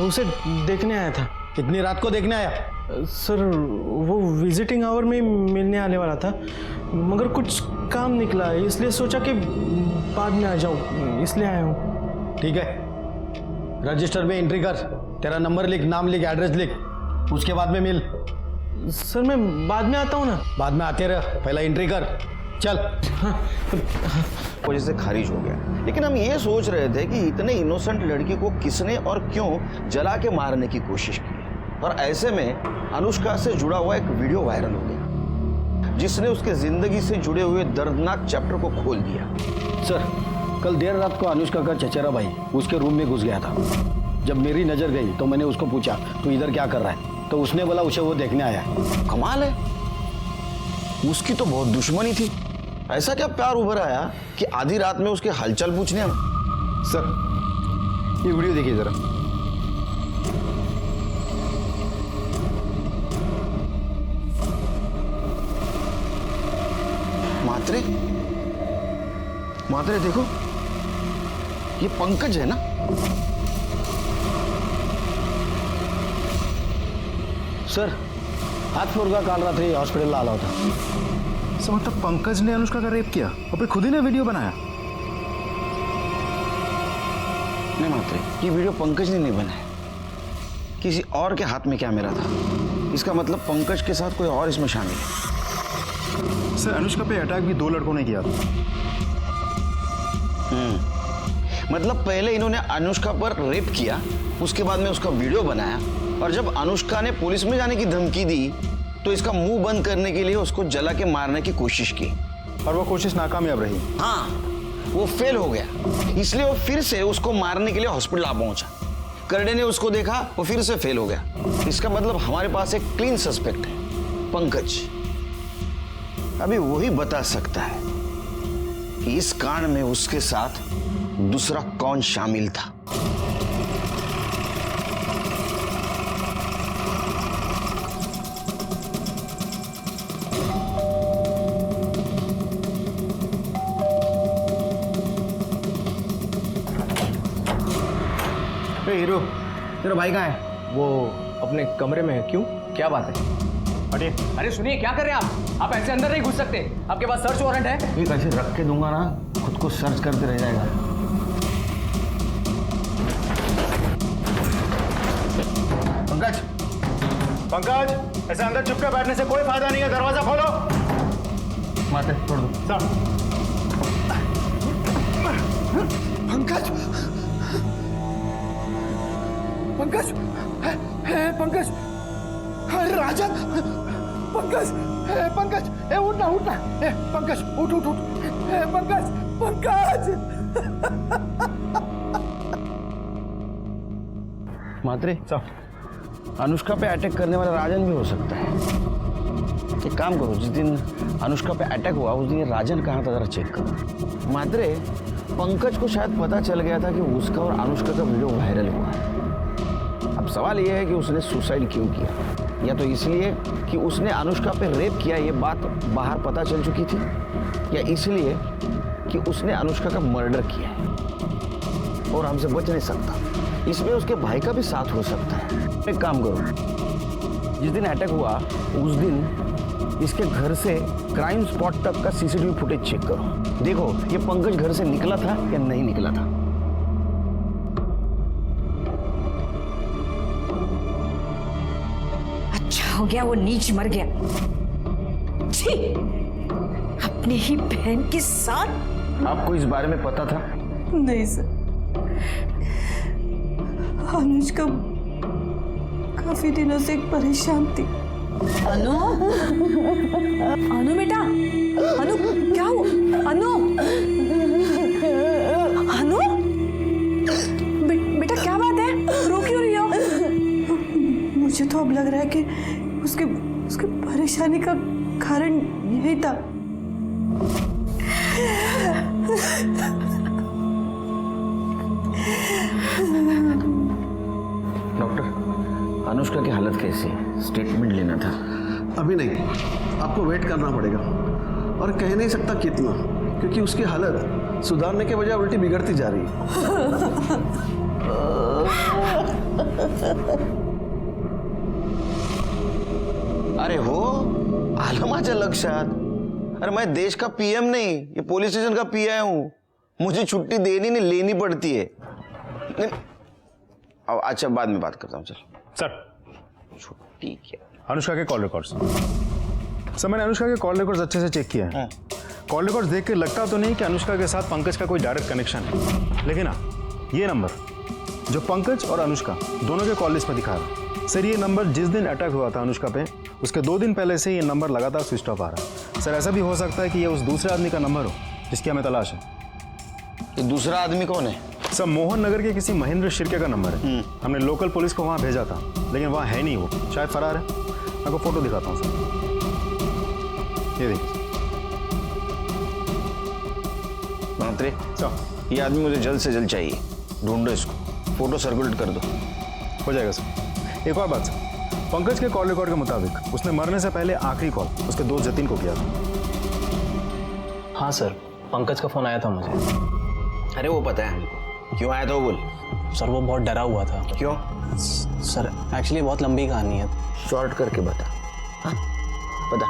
उसे देखने आया था। कितनी रात को देखने आया? सर वो विजिटिंग आवर में ही मिलने आने वाला था, मगर कुछ काम निकला, इसलिए सोचा कि बाद में आ जाऊँ, इसलिए आया हूँ। ठीक है, रजिस्टर में एंट्री कर, तेरा नंबर लिख, नाम लिख, एड्रेस लिख, उसके बाद में मिल। सर मैं बाद में आता हूँ ना। बाद में आते रह, पहला एंट्री कर, चल। वजह से खारिज हो गया। लेकिन हम ये सोच रहे थे कि इतने इनोसेंट लड़की को किसने और क्यों जला के मारने की कोशिश की, और ऐसे में अनुष्का से जुड़ा हुआ एक वीडियो वायरल हो गया जिसने उसके जिंदगी से जुड़े हुए दर्दनाक चैप्टर को खोल दिया। सर, कल देर रात को अनुष्का का चचेरा भाई उसके रूम में घुस गया था। जब मेरी नजर गई तो मैंने उसको पूछा, तू इधर क्या कर रहा है? तो उसने बोला उसे वो देखने आया है। कमाल है, उसकी तो बहुत दुश्मनी थी। ऐसा क्या प्यार उभर आया कि आधी रात में उसके हालचाल पूछने आए? सर ये वीडियो देखिए जरा। मात्रे, मात्रे देखो, ये पंकज है ना? सर, हाथ फोड़गा काल रात्रि हॉस्पिटल आला होता। सर मतलब पंकज ने अनुष्का का रेप किया और फिर खुद ही ने वीडियो बनाया? नहीं मात्रे, ये वीडियो पंकज ने नहीं बनाया, किसी और के हाथ में कैमरा था। इसका मतलब पंकज के साथ कोई और इसमें शामिल है। सर अनुष्का पे अटैक भी 2 लड़कों ने किया था। मतलब पहले इन्होंने अनुष्का पर रेप किया, उसके बाद में उसका वीडियो बनाया, और जब अनुष्का ने पुलिस में जाने की धमकी दी तो इसका मुंह बंद करने के लिए उसको जला के मारने की कोशिश की, और वो कोशिश नाकामयाब रही। हाँ, वो फेल हो गया, इसलिए वो फिर से उसको मारने के लिए हॉस्पिटल आ पहुंचा। करडे ने उसको देखा, वो फिर से फेल हो गया। इसका मतलब हमारे पास एक क्लीन सस्पेक्ट है, पंकज। अभी वही बता सकता है कि इस कांड में उसके साथ दूसरा कौन शामिल था। हीरो, तेरा भाई कहाँ है? वो अपने कमरे में है। क्यों, क्या बात है? हटिए। अरे सुनिए, क्या कर रहे हैं आप ऐसे अंदर नहीं घुस सकते। आपके पास सर्च वारंट है। ये कैसे रख के दूंगा ना, खुद को सर्च करते रह जाएगा। पंकज, पंकज, ऐसे अंदर चुपके बैठने से कोई फायदा नहीं है, दरवाजा खोलो। माते छोड़ दो। पंकज, पंकज, पंकज, अरे राजन, पंकज, पंकज, उठना उठना, पंकज उठ उठ उठ, पंकज, पंकज। मात्रे, अनुष्का पे अटैक करने वाला राजन भी हो सकता है। एक काम करो, जिस दिन अनुष्का पे अटैक हुआ उस दिन ये राजन कहाँ था जरा चेक करो। मात्रे, पंकज को शायद पता चल गया था कि उसका और अनुष्का का वीडियो वायरल हुआ है। अब सवाल यह है कि उसने सुसाइड क्यों किया, या तो इसलिए कि उसने अनुष्का पे रेप किया, ये बात बाहर पता चल चुकी थी, या इसलिए कि उसने अनुष्का का मर्डर किया है और हमसे बच नहीं सकता। इसमें उसके भाई का भी साथ हो सकता है। एक काम करो, जिस दिन अटैक हुआ उस दिन इसके घर से क्राइम स्पॉट तक का सीसीटीवी फुटेज चेक करो। देखो ये पंकज घर से निकला था या नहीं निकला था। अच्छा हो गया वो नीच मर गया। छी, अपने ही बहन के साथ। आपको इस बारे में पता था? नहीं सर, अनुष्का काफी दिनों से परेशान थी। अनु, अनु बेटा, अनु क्या हुआ? अनु, अनु, बेटा क्या बात है, रो क्यों रही हो? मुझे तो अब लग रहा है कि उसके परेशानी का कारण यही था। डॉक्टर, अनुष्का की हालत कैसी है? स्टेटमेंट लेना था। अभी नहीं, आपको वेट करना पड़ेगा, और कह नहीं सकता कितना, क्योंकि उसकी हालत सुधारने के बजाय उल्टी बिगड़ती जा रही है। अरे हो, आलं माझ्या लक्षात। अरे मैं देश का पीएम नहीं, ये पुलिस स्टेशन का पीआई हूँ। मुझे छुट्टी देनी नहीं लेनी पड़ती है। नहीं, अच्छा बाद में बात करता हूँ। चल सर, छुट्टी क्या? अनुष्का के कॉल रिकॉर्ड्स। सर मैंने अनुष्का के कॉल रिकॉर्ड्स अच्छे से चेक किए हैं। कॉल रिकॉर्ड्स देख के लगता तो नहीं कि अनुष्का के साथ पंकज का कोई डायरेक्ट कनेक्शन है, लेकिन हाँ ये नंबर जो पंकज और अनुष्का दोनों के कॉल लिस्ट में दिखा रहा है, सर ये नंबर जिस दिन अटैक हुआ था अनुष्का पे उसके 2 दिन पहले से ये नंबर लगातार स्विच ऑफ आ रहा है। सर ऐसा भी हो सकता है कि ये उस दूसरे आदमी का नंबर हो जिसकी हमें तलाश है। ये दूसरा आदमी कौन है? सर मोहन नगर के किसी महेंद्र शिर्के का नंबर है। हमने लोकल पुलिस को वहाँ भेजा था, लेकिन वहाँ है नहीं, वो शायद फरार है। आपको फोटो दिखाता हूँ सर, ये देखिए। महात्रे, ये आदमी मुझे जल्द से जल्द चाहिए, ढूंढो इसको, फोटो सर्कुलेट कर दो। हो जाएगा सर। एक और बात सर, पंकज के कॉल रिकॉर्ड के मुताबिक उसने मरने से पहले आखिरी कॉल उसके दोस्त जतिन को किया था। हाँ सर, पंकज का फोन आया था मुझे। अरे वो पता है हमको, क्यों आया था वो बोल। सर वो बहुत डरा हुआ था। क्यों? सर एक्चुअली बहुत लंबी कहानी है। शॉर्ट करके बता। हाँ बता।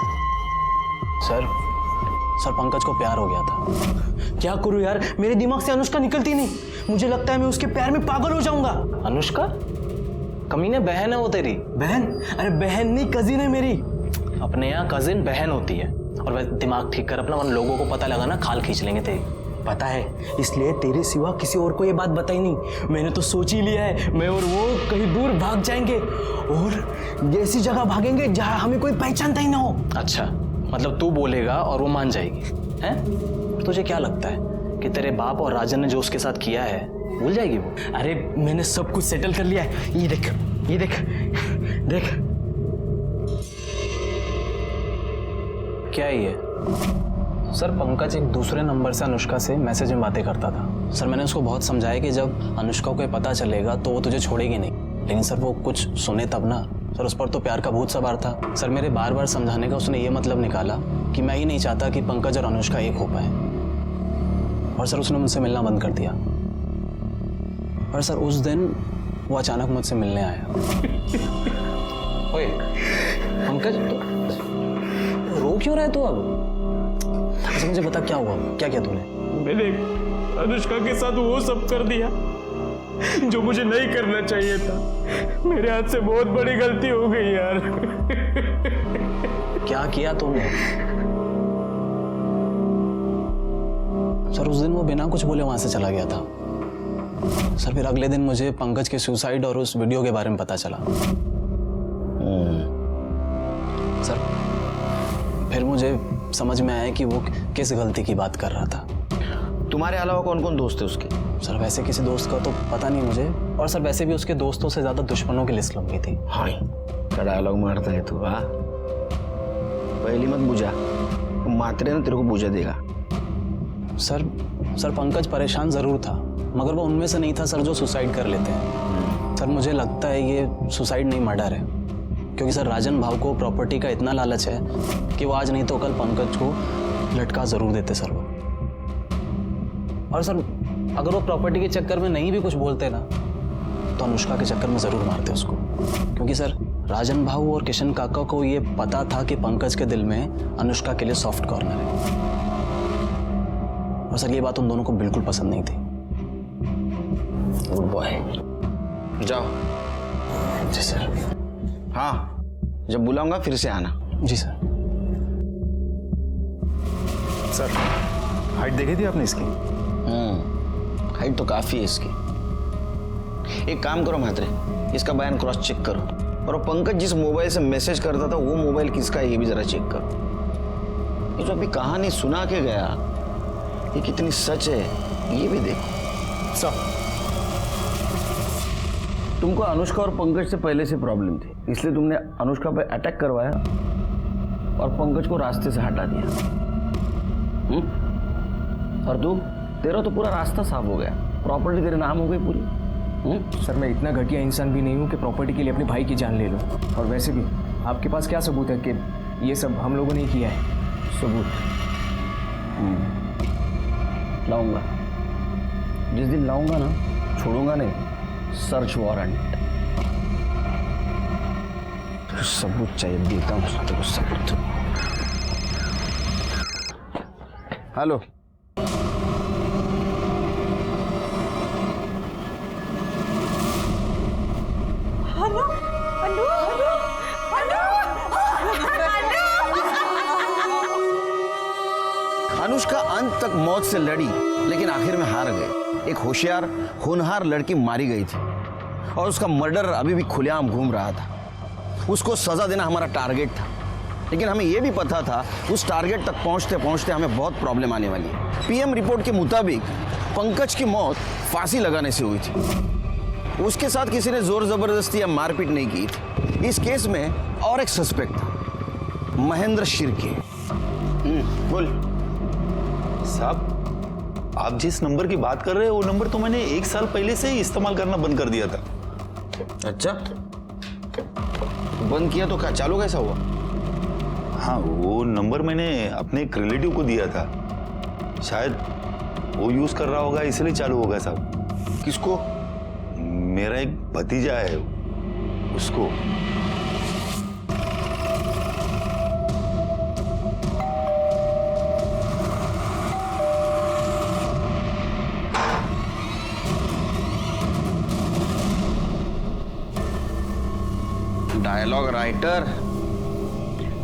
सर पंकज को प्यार हो गया था। क्या करूं यार, मेरे दिमाग से अनुष्का निकलती नहीं। मुझे लगता है मैं उसके प्यार में पागल हो जाऊंगा। अनुष्का? कमीने बहन है वो तेरी। बहन? अरे बहन नहीं, कजिन है मेरी। अपने यहाँ कजिन बहन होती है। और वह दिमाग ठीक कर अपना, वरना लोगों को पता लगा ना खाल खींच लेंगे तेरी। पता है, इसलिए तेरे सिवा किसी और को ये बात बताई नहीं। मैंने तो सोच ही लिया है, मैं और वो कहीं दूर भाग जाएंगे और ऐसी जगह भागेंगे जहां हमें कोई पहचानता ही ना हो। अच्छा, मतलब तू बोलेगा और वो मान जाएगी, हैं? तुझे क्या लगता है कि तेरे बाप और राजन ने जो उसके साथ किया है भूल जाएगी वो? अरे मैंने सब कुछ सेटल कर लिया है। ये देख, ये देख, देख। क्या है ये? सर पंकज एक दूसरे नंबर से अनुष्का से मैसेज में बातें करता था। सर मैंने उसको बहुत समझाया कि जब अनुष्का को पता चलेगा तो वो तुझे छोड़ेगी नहीं, लेकिन सर वो कुछ सुने तब ना। सर उस पर तो प्यार का भूत सवार था। सर मेरे बार बार समझाने का उसने ये मतलब निकाला कि मैं ही नहीं चाहता कि पंकज और अनुष्का एक हो पाए, और सर उसने मुझसे मिलना बंद कर दिया। और सर उस दिन वो अचानक मुझसे मिलने आया। ओए पंकज, रो क्यों रहे तू अब? अच्छा मुझे बता क्या हुआ, क्या किया तूने? मैंने अनुष्का के साथ वो सब कर दिया जो मुझे नहीं करना चाहिए था। मेरे हाथ से बहुत बड़ी गलती हो गई यार। क्या किया तुमने? सर उस दिन वो बिना कुछ बोले वहां से चला गया था। सर फिर अगले दिन मुझे पंकज के सुसाइड और उस वीडियो के बारे में पता चला। सर फिर मुझे समझ में आया कि वो किस गलती की बात कर रहा था। तुम्हारे अलावा कौन कौन दोस्त है उसके? सर वैसे किसी दोस्त का तो पता नहीं मुझे, और सर वैसे भी उसके दोस्तों से ज्यादा दुश्मनों की लिस्ट लंबी थी। हाँ क्या डायलॉग मारता है तू। हाँ पहली मत बुझा, मात्रे ना तेरे को बुझा देगा। सर पंकज परेशान जरूर था, मगर वो उनमें से नहीं था सर जो सुसाइड कर लेते हैं। सर मुझे लगता है ये सुसाइड नहीं मर्डर है, क्योंकि सर राजन भाव को प्रॉपर्टी का इतना लालच है कि वो आज नहीं तो कल पंकज को लटका जरूर देते सर वो। और सर अगर वो प्रॉपर्टी के चक्कर में नहीं भी कुछ बोलते ना तो अनुष्का के चक्कर में जरूर मारते उसको, क्योंकि सर राजन भाव और किशन काका को ये पता था कि पंकज के दिल में अनुष्का के लिए सॉफ्ट कॉर्नर है, और सर ये बात उन दोनों को बिल्कुल पसंद नहीं थी। गुड बॉय, जाओ। जी सर। हाँ जब बुलाऊंगा फिर से आना। जी सर। सर हाइट देखी थी आपने इसकी? हाइट तो काफी है इसकी। एक काम करो म्हात्रे, इसका बयान क्रॉस चेक करो, और वो पंकज जिस मोबाइल से मैसेज करता था वो मोबाइल किसका है ये भी जरा चेक करो। ये जो अभी कहानी सुना के गया ये कितनी सच है ये भी देखो। सर तुमको अनुष्का और पंकज से पहले से प्रॉब्लम थी, इसलिए तुमने अनुष्का पे अटैक करवाया और पंकज को रास्ते से हटा दिया। और तू, तेरा तो पूरा रास्ता साफ हो गया, प्रॉपर्टी तेरे नाम हो गई पूरी। सर मैं इतना घटिया इंसान भी नहीं हूँ कि प्रॉपर्टी के लिए अपने भाई की जान ले लूँ। और वैसे भी आपके पास क्या सबूत है कि ये सब हम लोगों ने किया है? सबूत? लाऊंगा। जिस दिन लाऊंगा ना, छोड़ूंगा नहीं। Search warrant. सबूत चाहिए, देता हूँ तेरे को सबूत। हेलो, अनुष्का अंत तक मौत से लड़ी, लेकिन आखिर में हार गई। एक होशियार होनहार लड़की मारी गई थी और उसका मर्डर अभी भी खुलेआम घूम रहा था। उसको सजा देना हमारा टारगेट था, लेकिन हमें यह भी पता था उस टारगेट तक पहुंचते पहुंचते हमें बहुत प्रॉब्लम आने वाली है। पीएम रिपोर्ट के मुताबिक पंकज की मौत फांसी लगाने से हुई थी। उसके साथ किसी ने जोर जबरदस्ती या मारपीट नहीं की थी। इस केस में और एक सस्पेक्ट था, महेंद्र शिर्के। बोल साहब, आप जिस नंबर की बात कर रहे हैं वो नंबर तो मैंने 1 साल पहले से ही इस्तेमाल करना बंद कर दिया था। अच्छा, बंद किया तो क्या चालू कैसा हुआ? हाँ, वो नंबर मैंने अपने एक रिलेटिव को दिया था, शायद वो यूज कर रहा होगा इसलिए चालू होगा साहब। किसको? मेरा एक भतीजा है, उसको। डायलॉग राइटर,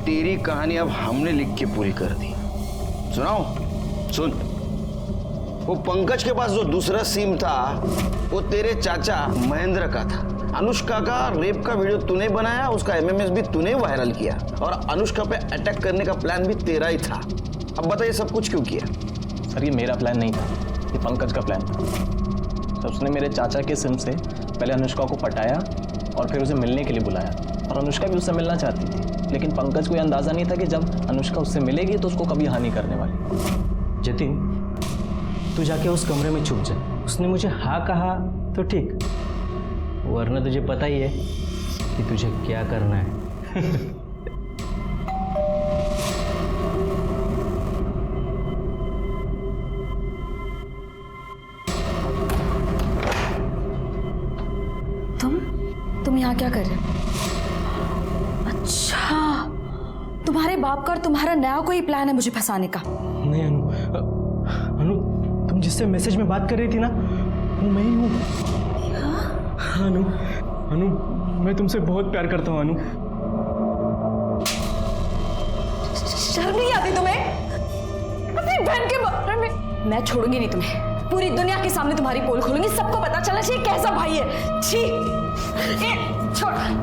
तेरी कहानी अब हमने लिख के पूरी कर दी। सुनाओ? सुन। वो पंकज के पास जो दूसरा सिम था वो तेरे चाचा महेंद्र का था। अनुष्का का रेप का वीडियो तूने बनाया, उसका एमएमएस भी तूने वायरल किया और अनुष्का पे अटैक करने का प्लान भी तेरा ही था। अब बताइए सब कुछ क्यों किया? सर, ये मेरा प्लान नहीं था, ये पंकज का प्लान था। तो उसने मेरे चाचा के सिम से पहले अनुष्का को पटाया और फिर उसे मिलने के लिए बुलाया, और अनुष्का भी उससे मिलना चाहती थी, लेकिन पंकज को यह अंदाज़ा नहीं था कि जब अनुष्का उससे मिलेगी तो उसको कभी हानि करने वाली। जतिन, तू जाके उस कमरे में छुप जा। उसने मुझे हाँ कहा तो ठीक, वरना तुझे पता ही है कि तुझे क्या करना है। तुम यहाँ क्या कर रहे हो? अच्छा, तुम्हारे बाप का और तुम्हारा नया कोई प्लान है मुझे फंसाने का? नहीं अनु, तुम जिससे मैसेज में बात कर रही थी ना, वो मैं ही हूँ। हाँ अनु, मैं तुमसे बहुत प्यार करता हूँ अनु। शर्म नहीं आती तुम्हें? अपनी बहन के बारे में। मैं छोड़ूंगी नहीं तुम्हें, पूरी दुनिया के सामने तुम्हारी पोल खोलूंगी, सबको पता चलना चाहिए कैसा भाई है। छी,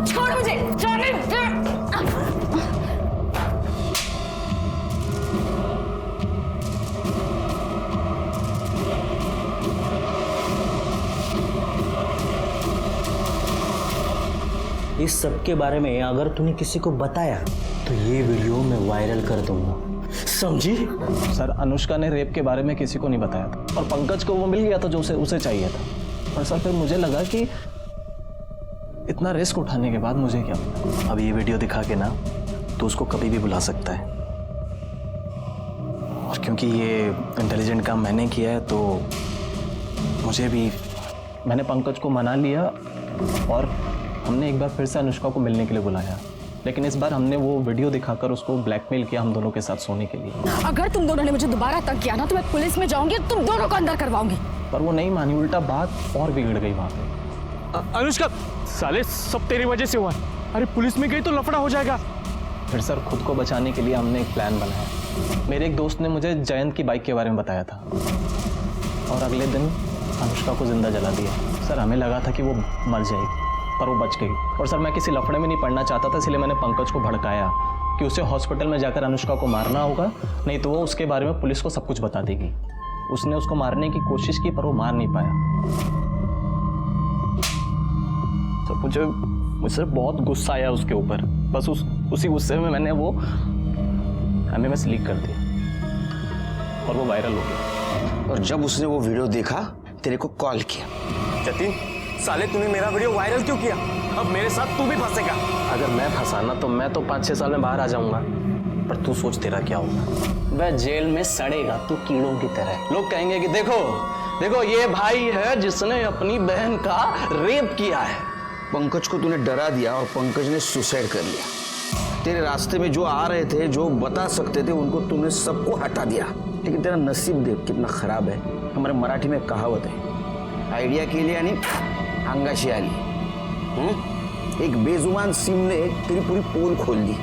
छोड़ मुझे, जाने दे। इस सब के बारे में अगर तूने किसी को बताया तो ये वीडियो मैं वायरल कर दूंगा, समझी? सर, अनुष्का ने रेप के बारे में किसी को नहीं बताया था, और पंकज को वो मिल गया था जो उसे चाहिए था। और सर, फिर मुझे लगा कि इतना रिस्क उठाने के बाद मुझे क्या मिला। अब ये वीडियो दिखा के ना तो उसको कभी भी बुला सकता है, और क्योंकि ये इंटेलिजेंट काम मैंने किया है तो मैंने पंकज को मना लिया, और हमने एक बार फिर से अनुष्का को मिलने के लिए बुलाया, लेकिन इस बार हमने वो वीडियो दिखाकर उसको ब्लैकमेल किया हम दोनों के साथ सोने के लिए। अगर तुम दोनों ने मुझे दोबारा तंग किया ना तो मैं पुलिस में जाऊंगी और तुम दोनों को अंदर करवाऊंगी। पर वो नहीं मानी, उल्टा बात और बिगड़ गई वहां पे। अनुष्का, साले सब तेरी वजह से हुआ। अरे पुलिस में गई तो लफड़ा हो जाएगा। फिर सर, खुद को बचाने के लिए हमने एक प्लान बनाया। मेरे एक दोस्त ने मुझे जयंत की बाइक के बारे में बताया था, और अगले दिन अनुष्का को जिंदा जला दिया। सर, हमें लगा था कि वो मर जाएगी, पर वो बच गई। और सर, मैं किसी लफड़े में नहीं पड़ना चाहता था, इसलिए मैंने पंकज को भड़काया कि उसे हॉस्पिटल में जाकर अनुष्का को मारना होगा, नहीं तो वो उसके बारे में पुलिस को सब कुछ बता देगी। उसने उसको मारने की कोशिश की, पर वो मार नहीं पाया। तो मुझे बहुत गुस्सा आया उसके ऊपर। बस उसी गुस्से में मैंने वो एमएमएस लीक कर दिया और वो वायरल हो गया। और जब उसने वो वीडियो देखा, तेरे को कॉल किया। जतिन, साले तूने मेरा वीडियो वायरल क्यों किया? अब मेरे साथ तू भी फंसेगा। अगर मैं फंसाना तो मैं तो 5-6 साल में बाहर आ जाऊंगा। पर तू सोच तेरा क्या होगा। वह जेल में सड़ेगा तू कीड़ों की तरह। लोग कहेंगे कि देखो देखो ये भाई है जिसने अपनी बहन का रेप किया है। पंकज को तूने डरा दिया और पंकज ने सुसाइड कर लिया। तेरे रास्ते में जो आ रहे थे, जो बता सकते थे, उनको तूने सबको हटा दिया। लेकिन तेरा नसीब देख कितना खराब है। हमारे मराठी में कहावत है, आइडिया के लिए यानी अंगाशी आली। एक बेजुबान सिम ने तेरी पूरी पोल खोल दी।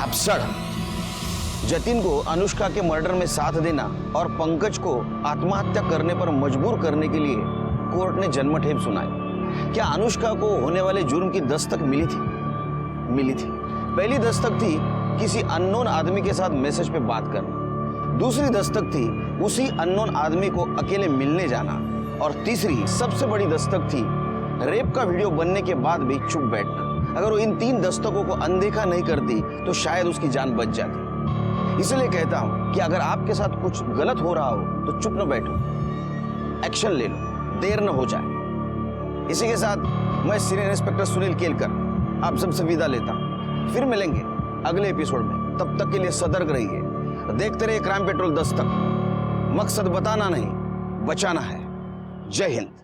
अब सड़। जतिन को अनुष्का के मर्डर में साथ देना और पंकज को आत्महत्या करने पर मजबूर करने के लिए कोर्ट ने जन्मठेप सुनाई। क्या अनुष्का को होने वाले जुर्म की दस्तक मिली थी? मिली थी। पहली दस्तक थी किसी अननोन आदमी के साथ मैसेज पे बात करना। दूसरी दस्तक थी उसी अननोन आदमी को अकेले मिलने जाना। और तीसरी सबसे बड़ी दस्तक थी रेप का वीडियो बनने के बाद भी चुप बैठना। अगर वो इन 3 दस्तकों को अनदेखा नहीं करती तो शायद उसकी जान बच जाती। इसलिए कहता हूं कि अगर आपके साथ कुछ गलत हो रहा हो तो चुप न बैठो, एक्शन ले लो, देर न हो जाए। इसी के साथ मैं सीनियर इंस्पेक्टर सुनील केलकर आप सबसे विदा लेता हूं। फिर मिलेंगे अगले एपिसोड में। तब तक के लिए सतर्क रहिए, देखते रहिए क्राइम पेट्रोल दस्तक। मकसद बताना नहीं, बचाना है। जय हिंद।